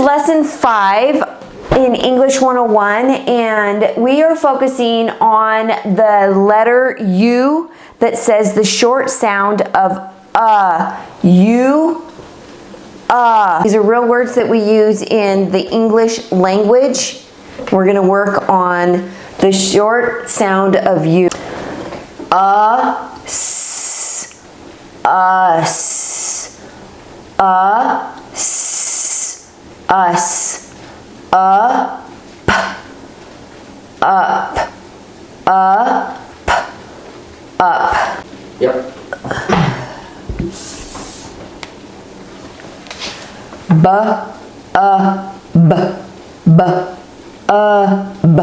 lesson 5 in English 101, and we are focusing on the letter U that says the short sound of U, These are real words that we use in the English language. We're going to work on the short sound of U. S, us, us, up, up, up. Yep. B, b, b,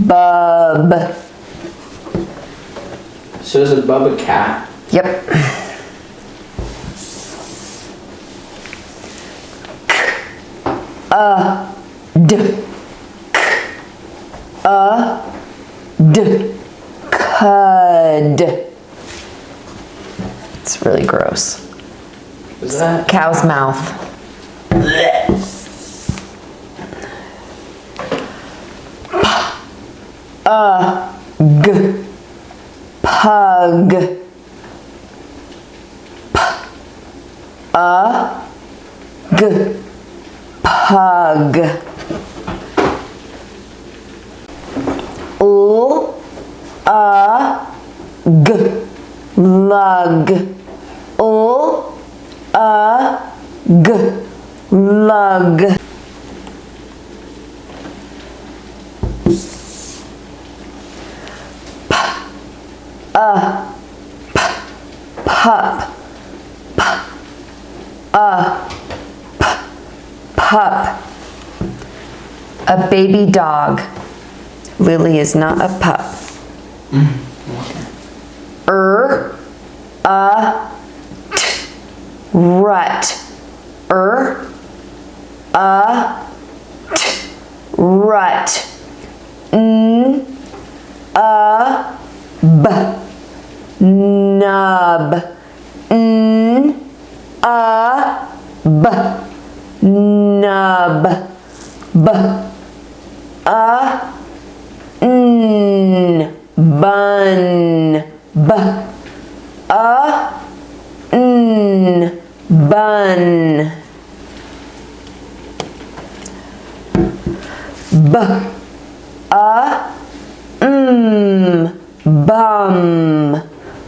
bub. So is a bub a cat? Yep. D, d, cud. It's really gross. Is that Cow's mouth. G, pug. G, pug. G, lug. G, lug. Pup. Pup. A baby dog. Lily is not a pup. Rut. Rut. Nub. Nub. Bun.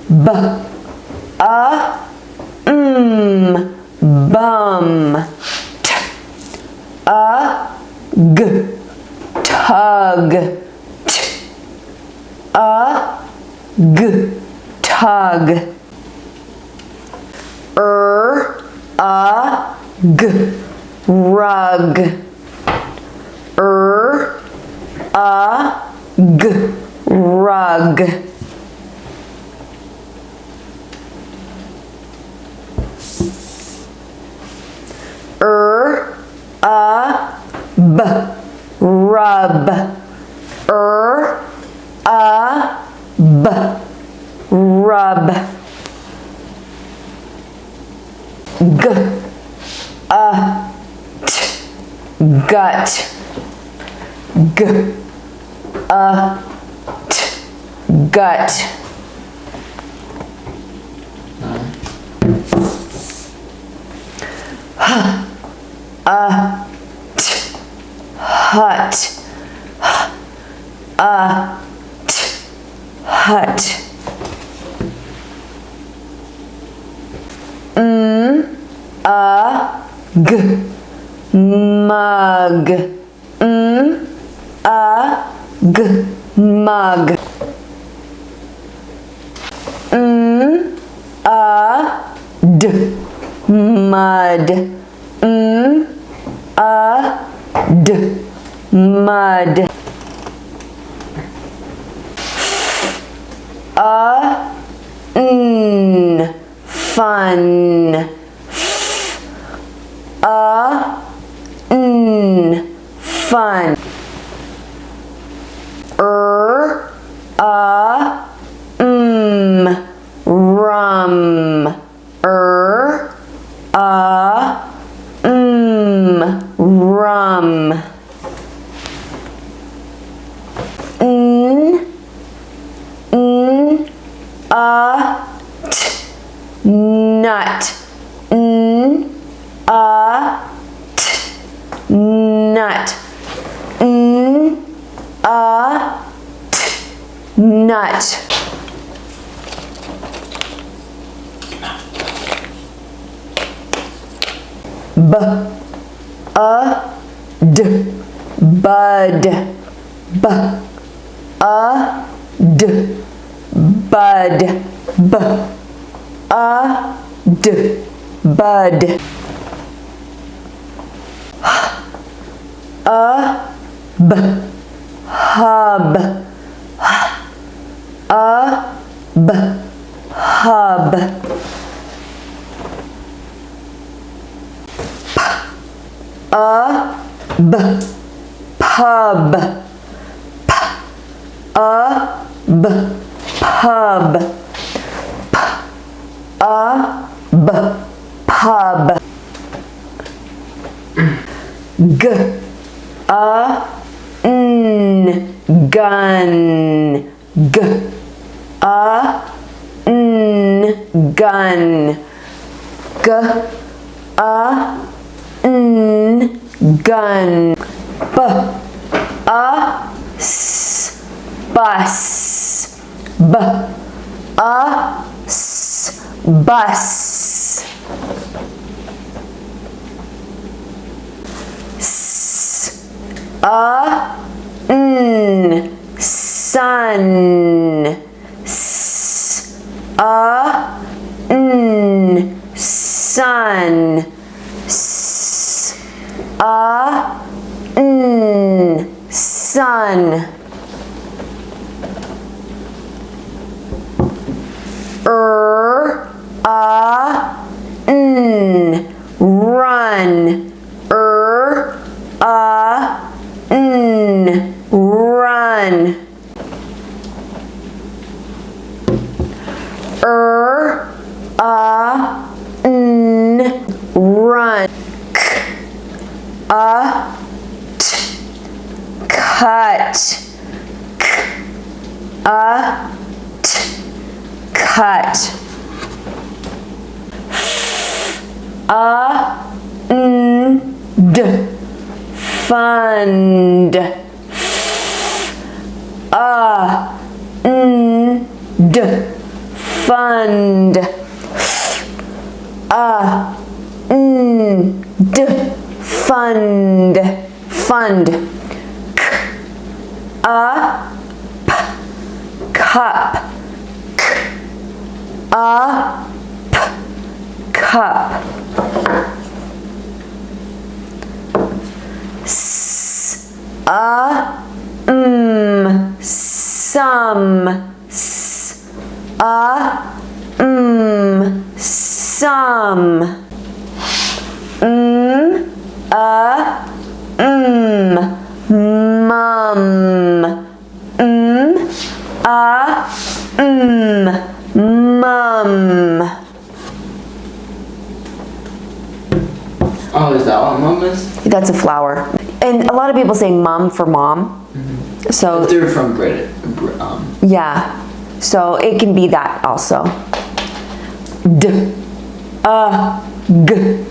Bun. Bum. Bum. G, tug. G, tug. G, rug. G, rug. B, rub. B, rub. G, gut. G, gut. Hut. Hut. G, mug. G, mug. D, mud. D, mud. Fun. Fun. Rum. Rum. Nut. Nut. Nut. D. Bud. D. Bud. D. Bud. Hub. Hub. Pub. Pub. Pub. G. Gun. G. Gun. G. Gun. B. Bus. B. Bus. Sun. Sun. Sun. Run. Run. Run. Cut. Cut. Fund. Fund. Fund. Fund. Cup. Cup. Some. Some. Mum. Mum. Oh, is that what mum is? That's a flower. And a lot of people say mum for mom. So If they're from British. yeah. So it can be that also. D. G.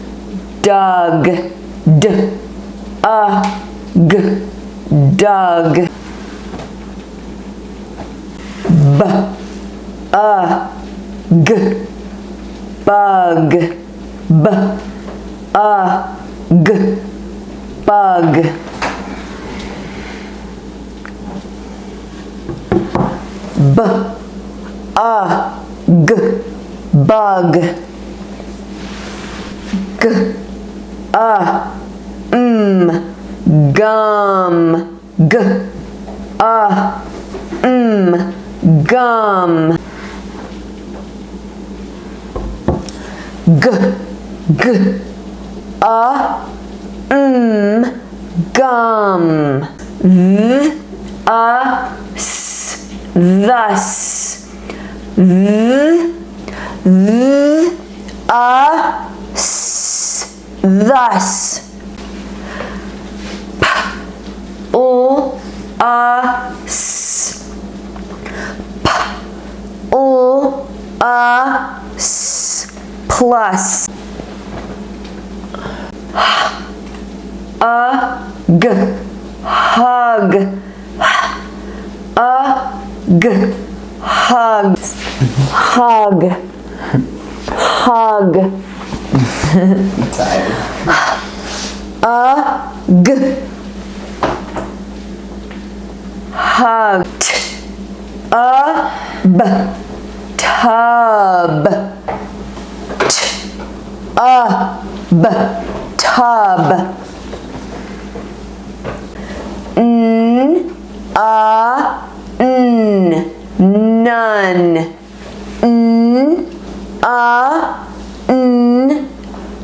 Dug. D. G. Dug. B. G. Bug. B. G. Bug. B. G. Bug. G. Gum. G. Gum. G. G. Gum. Thus. Thus. s, p, s, plus, g, hug, g, hug, hug, hug, Tired. g, hugged, b, tub, b, tub, n, none, n,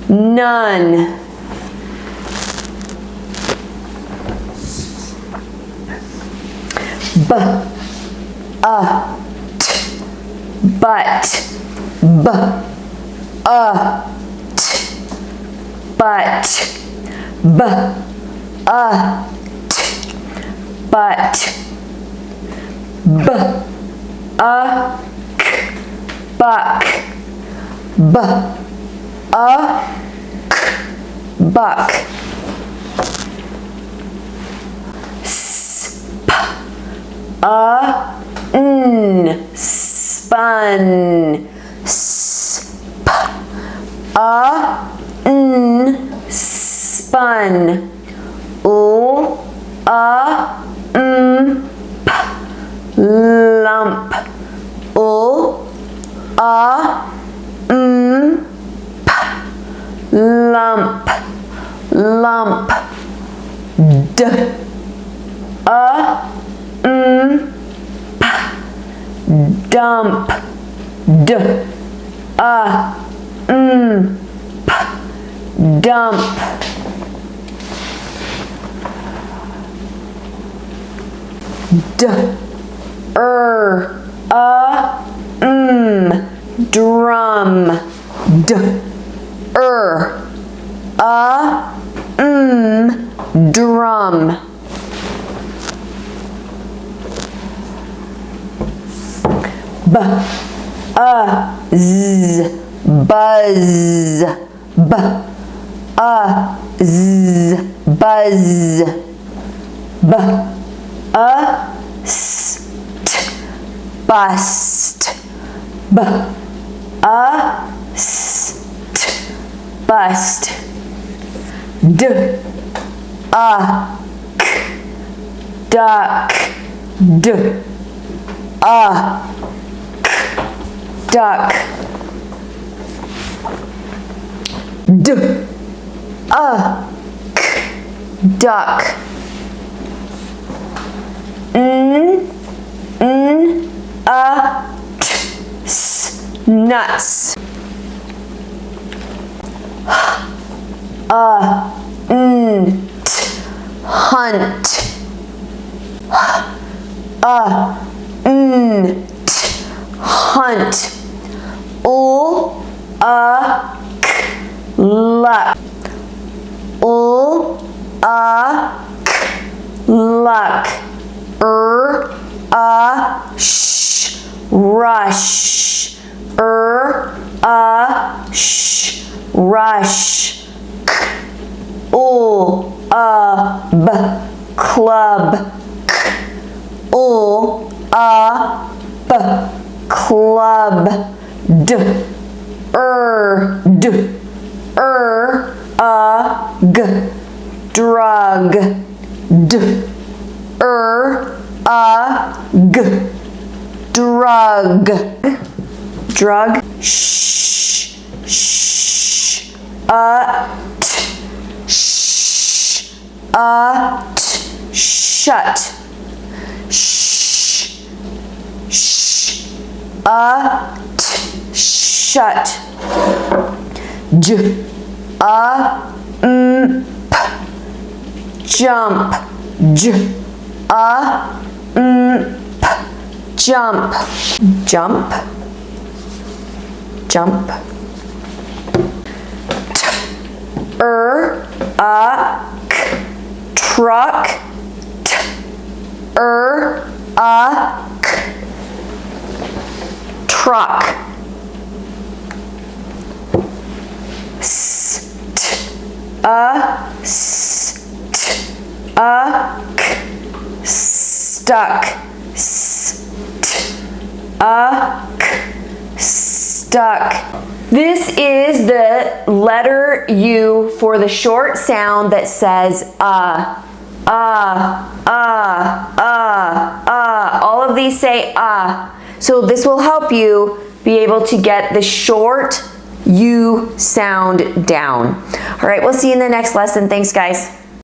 none, b, t, but, b, t, but, b, t, but, b, k, buck, b, k, buck, sp, spun, sp, spun, lump, lump, lump, d, dump, d, dump, d, drum, d, drum, b, buzz, b, buzz, b, bust, b, bust, d, duck, d, duck, d, duck, nuts, hunt, hunt, luck, luck, rush, rush, club, club, d, g, drug, d, g, drug, drug, shut, shut, j, jump, j, jump, jump, jump, k, truck, k. Truck. St. St. K. Stuck. St. K. Stuck. This is the letter U for the short sound that says all of these say so this will help you be able to get the short U sound down. All right, we'll see you in the next lesson. Thanks, guys.